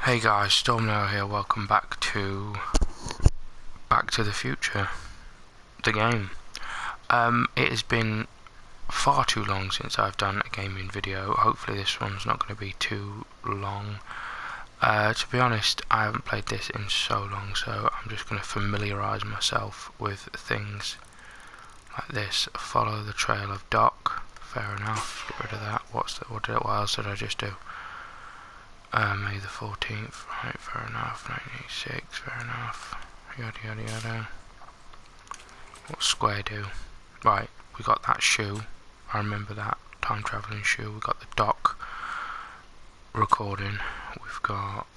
Hey guys, Stormnail here. Welcome back to the Future, the game. It has been far too long since I've done a gaming video. Hopefully this one's not going to be too long. To be honest, I haven't played this in so long, so I'm just going to familiarise myself with things like this. Follow the trail of Doc. Fair enough. Get rid of that. What else did I just do? May the 14th, right, fair enough. 1986, fair enough. Yada yada yada. What's Square do? Right, we got that shoe. I remember that time travelling shoe. We got the Doc recording. We've got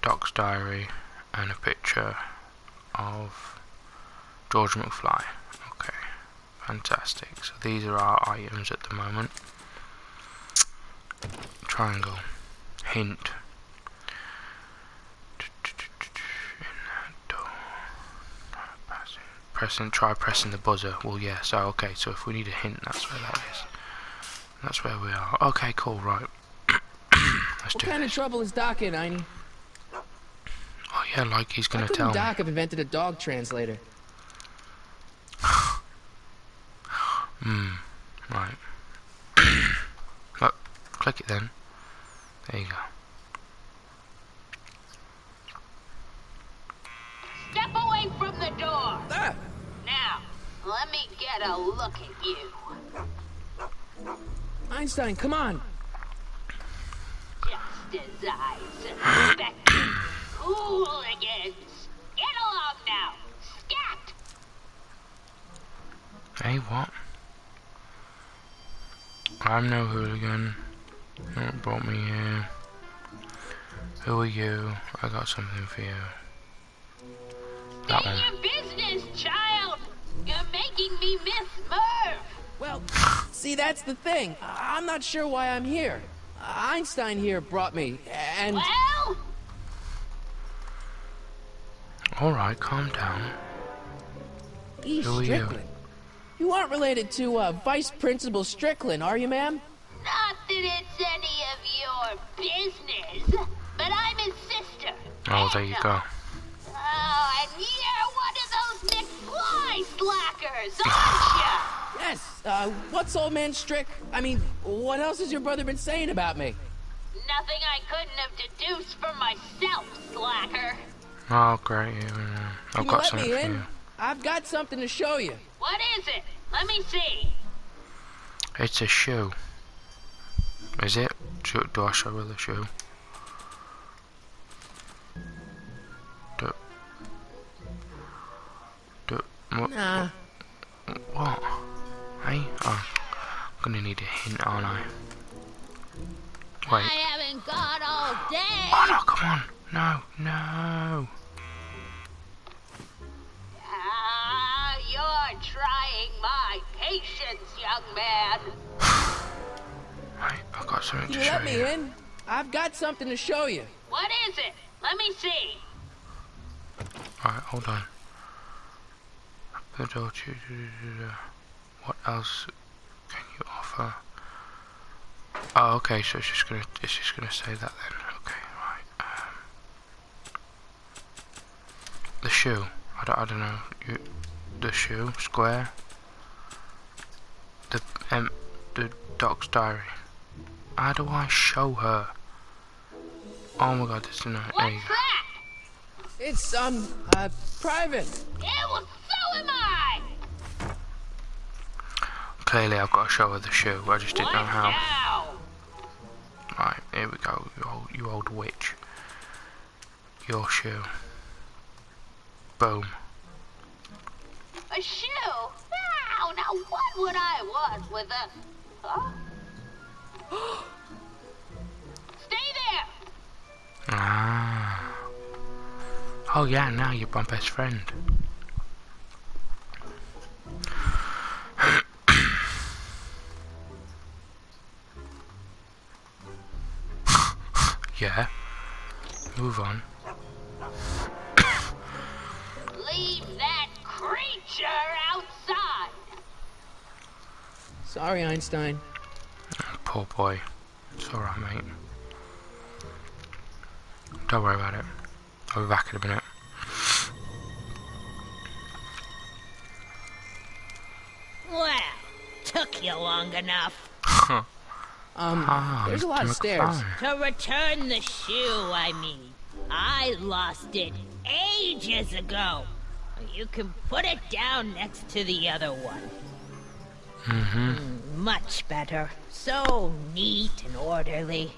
Doc's diary and a picture of George McFly. Okay, fantastic. So these are our items at the moment. Triangle. Hint. Try pressing the buzzer. Well, yeah, so okay, so if we need a hint, that's where that is. That's where we are. Okay, cool, right. Let's do What kind of trouble is Doc in, Einie? Oh yeah, like he's gonna Why tell couldn't me. Doc have invented a dog translator? Right. Look, click it then. There you go. Step away from the door! Ah! Now, let me get a look at you. Einstein, come on! Just as I suspected. Hooligans! Get along now! Scat! Hey, what? I'm no hooligan. You what brought me here? Who are you? I got something for you. That Stay in one. your business, child! You're making me miss Merv! Well, see, that's the thing. I'm not sure why I'm here. Einstein here brought me, and... Well? Alright, calm down. E. Who are you? Strickland. You aren't related to, Vice Principal Strickland, are you, ma'am? Not that it's any of your business, but I'm his sister. Oh, there you go. Oh, and you're one of those McFly slackers, aren't ya? Yes, what's old man Strick? I mean, what else has your brother been saying about me? Nothing I couldn't have deduced for myself, slacker. Oh, great. I've Can you got let something me for in? you. I've got something to show you. What is it? Let me see. It's a shoe. Is it? Do I show her the shoe? What? Nah. What? Hey? Oh, I'm gonna need a hint, aren't I? I Wait. haven't got all day. Oh no, come on. No, no. Ah, you're trying my patience, young man. Right, I've got something Can to you show let me you. in? I've got something to show you. What is it? Let me see. Alright, hold on. The door to... What else can you offer? Oh, okay, so it's just gonna say that then. Okay, right. The shoe. I don't know. The shoe, square. The Doc's diary. How do I show her? Oh my god, this is not. There you What's go. that? It's, private. Yeah, well, so am I. Clearly, I've got to show her the shoe. I just didn't What know how. now? Right, here we go. You old witch. Your shoe. Boom. A shoe? Now what would I want with a... Huh? Stay there! Ah. Oh yeah, now you're my best friend. Yeah. Move on. Leave that creature outside! Sorry, Einstein. Poor boy. It's alright, mate. Don't worry about it. I'll be back in a minute. Well, took you long enough. There's a lot of stairs. To return the shoe, I mean. I lost it ages ago. You can put it down next to the other one. Much better. So neat and orderly.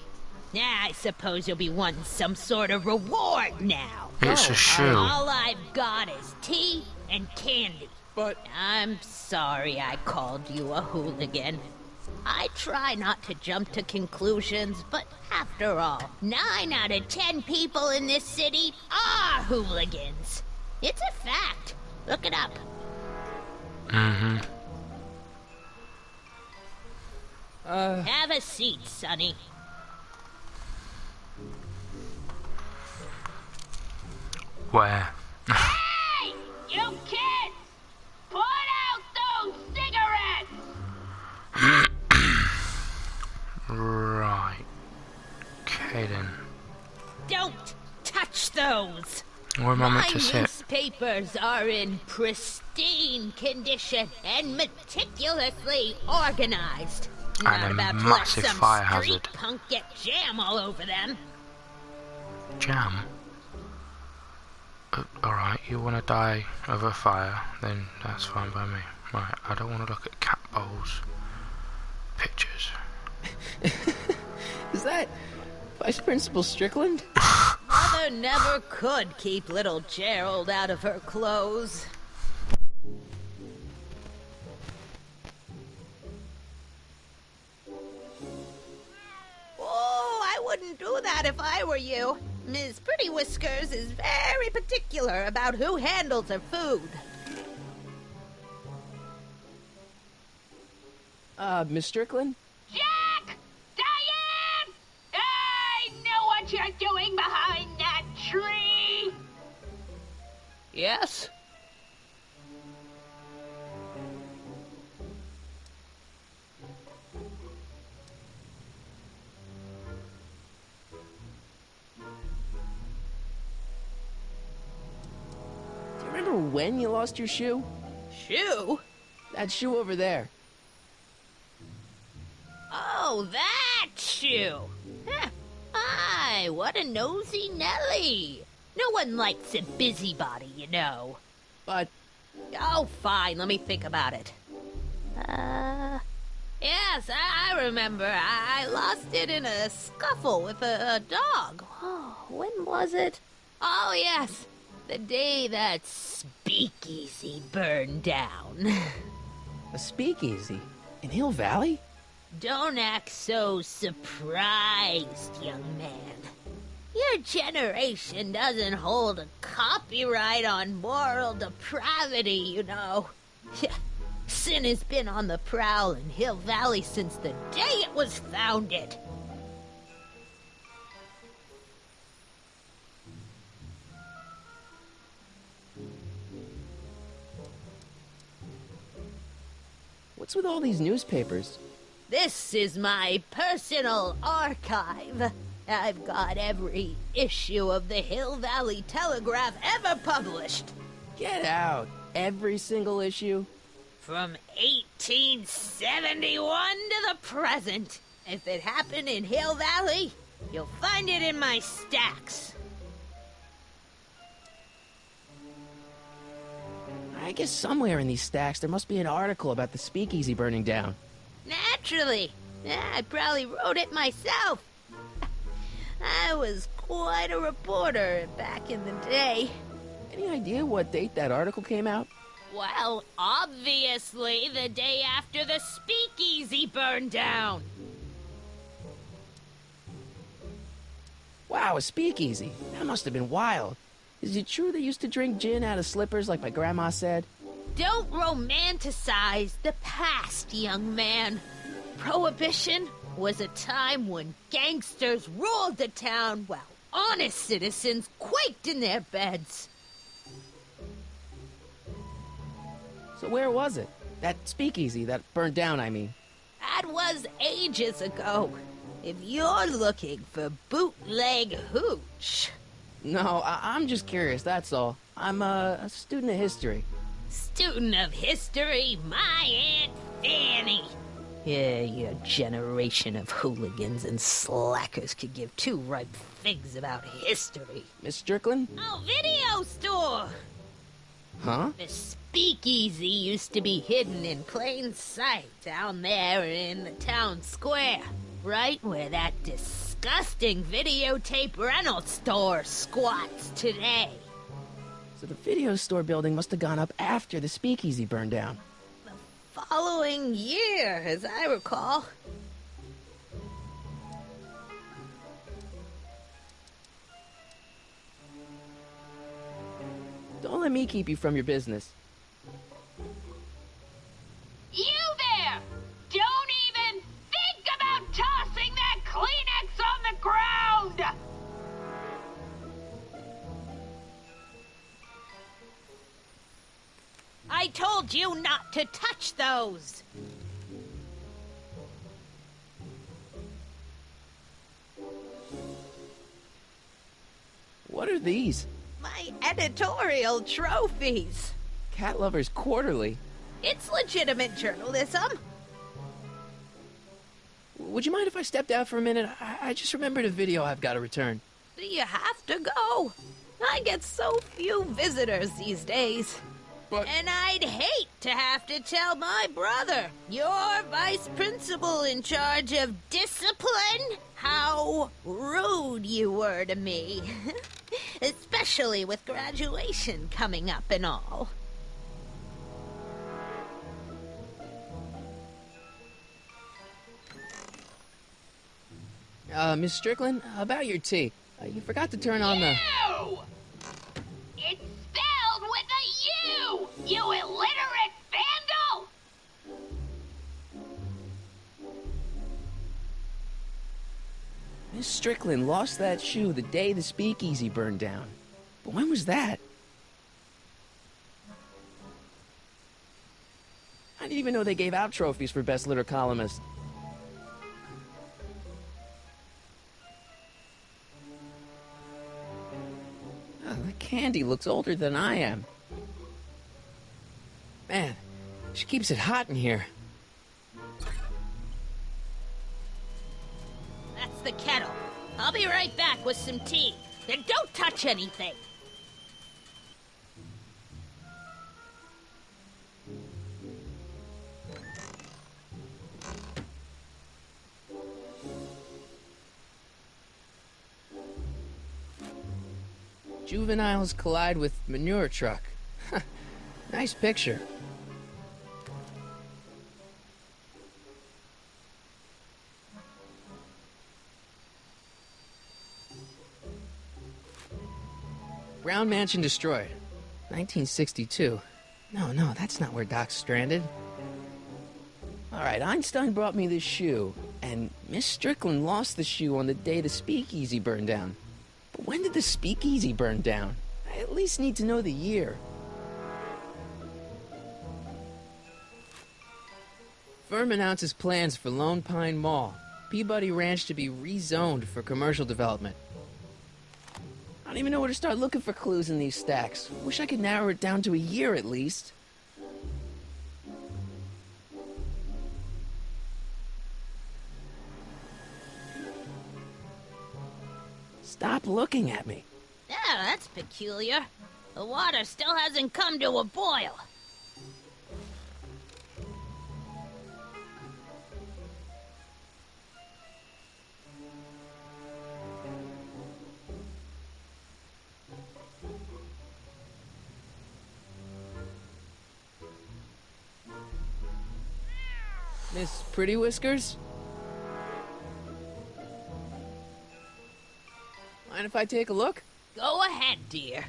I suppose you'll be wanting some sort of reward now. It's a shoe. All I've got is tea and candy. But I'm sorry I called you a hooligan. I try not to jump to conclusions, but after all, 9 out of 10 people in this city are hooligans. It's a fact. Look it up. Have a seat, Sonny. Where? Hey! You kids! Put out those cigarettes! Right. Okay then. Don't touch those. Where am I meant My to sit? newspapers are in pristine condition and meticulously organized. Not And a about to let massive some fire street hazard. punk get jam all over them. Jam? Alright, you want to die of a fire, then that's fine by me. Right, I don't want to look at cat bowls. Pictures. is that Vice Principal Strickland? Mother never could keep little Gerald out of her clothes. Oh, I wouldn't do that if I were you. Ms. Pretty Whiskers is very particular about who handles her food. Miss Strickland? Jack! Diane! I know what you're doing behind that tree! Yes? Do you remember when you lost your shoe? Shoe? That shoe over there. Oh, that shoe! Huh. Aye, what a nosy Nelly! No one likes a busybody, you know. But Oh, fine, let me think about it. Yes, I remember. I lost it in a scuffle with a dog. Oh, when was it? Oh, yes, the day that speakeasy burned down. a speakeasy in Hill Valley? Don't act so surprised, young man. Your generation doesn't hold a copyright on moral depravity, you know. Sin has been on the prowl in Hill Valley since the day it was founded. What's with all these newspapers? This is my personal archive. I've got every issue of the Hill Valley Telegraph ever published. Get out. Every single issue? From 1871 to the present. If it happened in Hill Valley, you'll find it in my stacks. I guess somewhere in these stacks there must be an article about the speakeasy burning down. Naturally. I probably wrote it myself. I was quite a reporter back in the day. Any idea what date that article came out? Well, obviously the day after the speakeasy burned down. Wow, a speakeasy. That must have been wild. Is it true they used to drink gin out of slippers like my grandma said? Don't romanticize the past, young man. Prohibition was a time when gangsters ruled the town while honest citizens quaked in their beds. So where was it? That speakeasy that burned down, I mean. That was ages ago. If you're looking for bootleg hooch, No, I'm just curious, that's all. I'm a student of history. Student of history, my Aunt Fanny. Yeah, your generation of hooligans and slackers could give two ripe figs about history. Miss Strickland? Oh, video store! Huh? The speakeasy used to be hidden in plain sight down there in the town square. Right where that disgusting videotape rental store squats today. So the video store building must have gone up after the speakeasy burned down. The following year, as I recall. Don't let me keep you from your business. You there! Don't even think about tossing that Kleenex on the ground! I told you not to touch those! What are these? My editorial trophies. Cat Lovers Quarterly. It's legitimate journalism. Would you mind if I stepped out for a minute? I just remembered a video I've got to return. Do you have to go? I get so few visitors these days. But... And I'd hate to have to tell my brother, your vice principal in charge of discipline, how rude you were to me. Especially with graduation coming up and all. Miss Strickland, about your tea. You forgot to turn on the... You! It's spelled with a U! You illiterate vandal! Miss Strickland lost that shoe the day the speakeasy burned down. But when was that? I didn't even know they gave out trophies for best litter columnist. Oh, the candy looks older than I am. Man, she keeps it hot in here. That's the kettle. I'll be right back with some tea. Then don't touch anything. Juveniles collide with manure truck. Nice picture. Brown Mansion destroyed. 1962. No, that's not where Doc's stranded. Alright, Einstein brought me this shoe, and Miss Strickland lost the shoe on the day the speakeasy burned down. But when did the speakeasy burn down? I at least need to know the year. Firm announces plans for Lone Pine Mall. Peabody Ranch to be rezoned for commercial development. I don't even know where to start looking for clues in these stacks. Wish I could narrow it down to a year at least. Stop looking at me. Yeah, that's peculiar. The water still hasn't come to a boil. Miss Pretty Whiskers? Mind if I take a look? Go ahead, dear.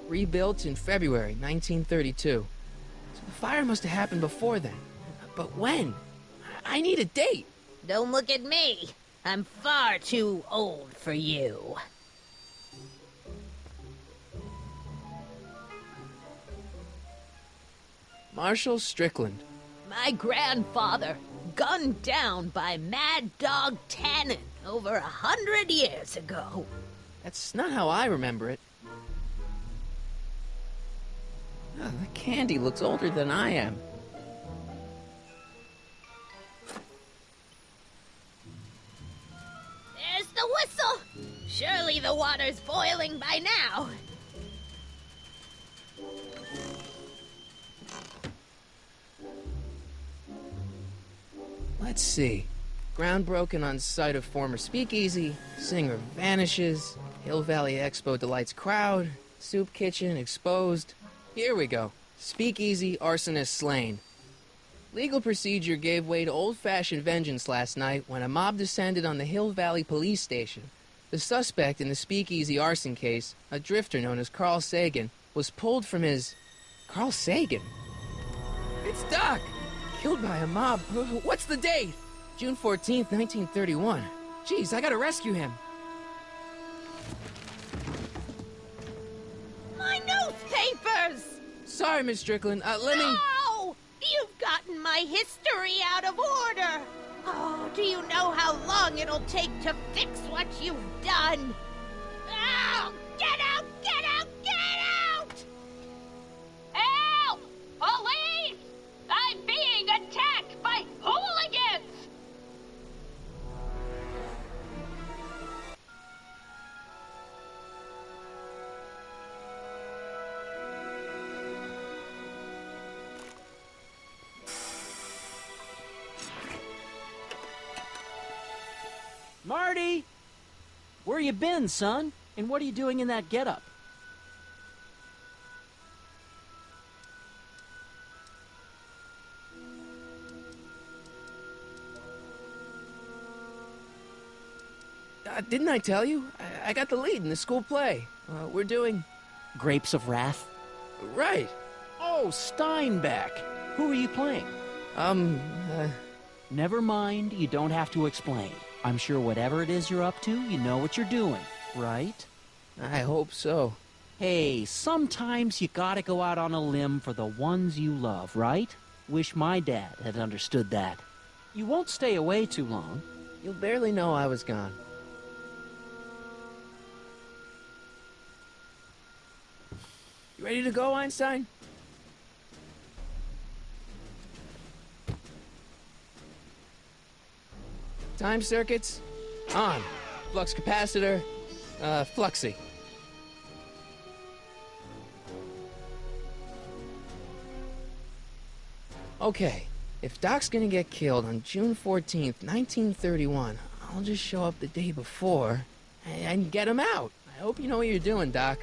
Rebuilt in February 1932. So the fire must have happened before then. But when? I need a date. Don't look at me. I'm far too old for you. Marshall Strickland. My grandfather, gunned down by Mad Dog Tannen over 100 years ago. That's not how I remember it. Oh, the candy looks older than I am. There's the whistle. Surely the water's boiling by now. Let's see. Ground broken on site of former speakeasy, singer vanishes, Hill Valley Expo delights crowd, soup kitchen exposed. Here we go. Speakeasy arsonist slain. Legal procedure gave way to old-fashioned vengeance last night when a mob descended on the Hill Valley police station. The suspect in the speakeasy arson case, a drifter known as Carl Sagan, was pulled from his... Carl Sagan? It's Doc! Killed by a mob. What's the date? June 14th, 1931. Jeez, I gotta rescue him. My newspapers! Sorry, Miss Strickland. Let me... No! You've gotten my history out of order! Oh, do you know how long it'll take to fix what you've done? Oh, get out! Get out! Get out! Help! Police! I'm being attacked by hooligans! Marty! Where you been, son? And what are you doing in that getup? Didn't I tell you? I got the lead in the school play. We're doing... Grapes of Wrath? Right. Oh, Steinbeck! Who are you playing? Never mind, you don't have to explain. I'm sure whatever it is you're up to, you know what you're doing, right? I hope so. Hey, sometimes you gotta go out on a limb for the ones you love, right? Wish my dad had understood that. You won't stay away too long. You'll barely know I was gone. You ready to go, Einstein? Time circuits, on. Flux capacitor, fluxy. Okay, if Doc's gonna get killed on June 14th, 1931, I'll just show up the day before and get him out. I hope you know what you're doing, Doc.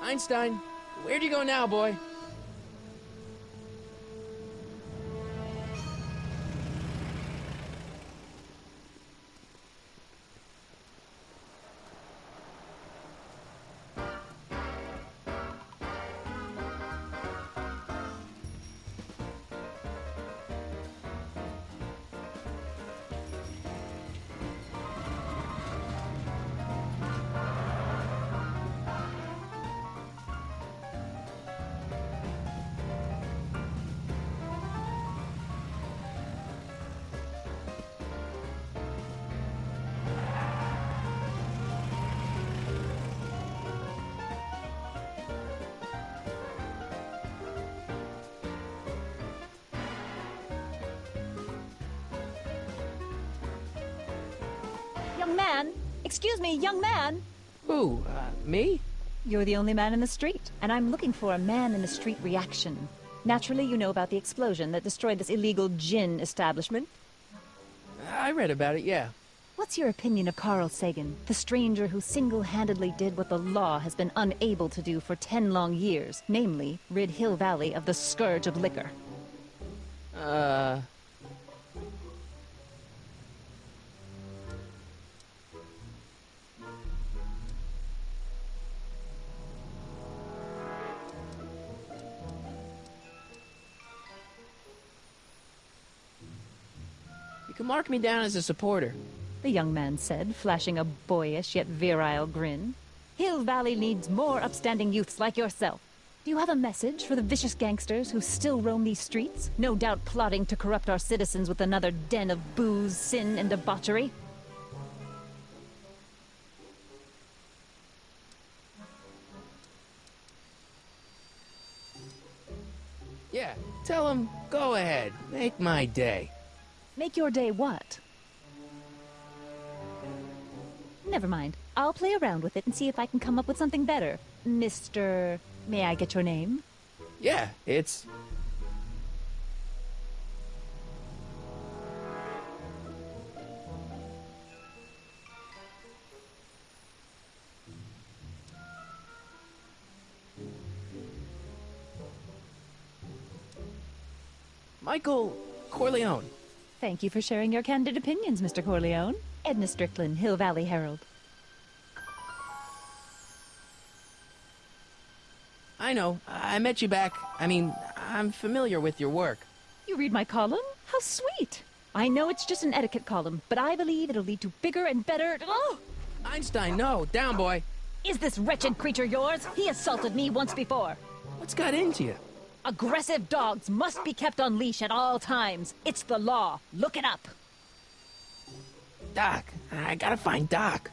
Einstein, where'd you go now, boy? Young man! Excuse me, young man! Who, me? You're the only man in the street, and I'm looking for a man-in-the-street reaction. Naturally, you know about the explosion that destroyed this illegal gin establishment. I read about it, yeah. What's your opinion of Carl Sagan, the stranger who single-handedly did what the law has been unable to do for 10 long years, namely, rid Hill Valley of the scourge of liquor? You can mark me down as a supporter. The young man said, flashing a boyish yet virile grin. Hill Valley needs more upstanding youths like yourself. Do you have a message for the vicious gangsters who still roam these streets, no doubt plotting to corrupt our citizens with another den of booze, sin, and debauchery? Yeah, tell him, go ahead, make my day. Make your day what? Never mind. I'll play around with it and see if I can come up with something better. Mr. May I get your name? Yeah, it's... Michael Corleone. Thank you for sharing your candid opinions, Mr. Corleone. Edna Strickland, Hill Valley Herald. I know, I met you back. I'm familiar with your work. You read my column? How sweet! I know it's just an etiquette column, but I believe it'll lead to bigger and better... Oh! Einstein, no, down, boy. Is this wretched creature yours? He assaulted me once before. What's got into you? Aggressive dogs must be kept on leash at all times. It's the law. Look it up. Doc, I gotta find Doc.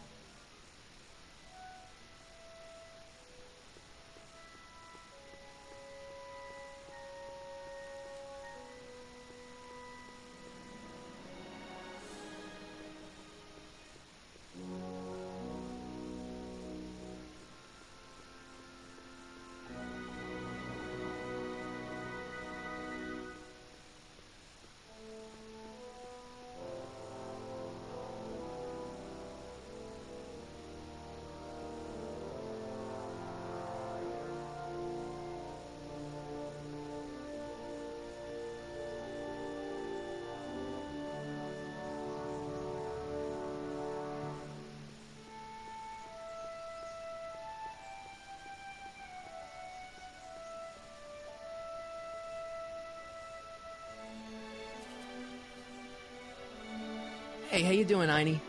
Hey, how you doing, Einie?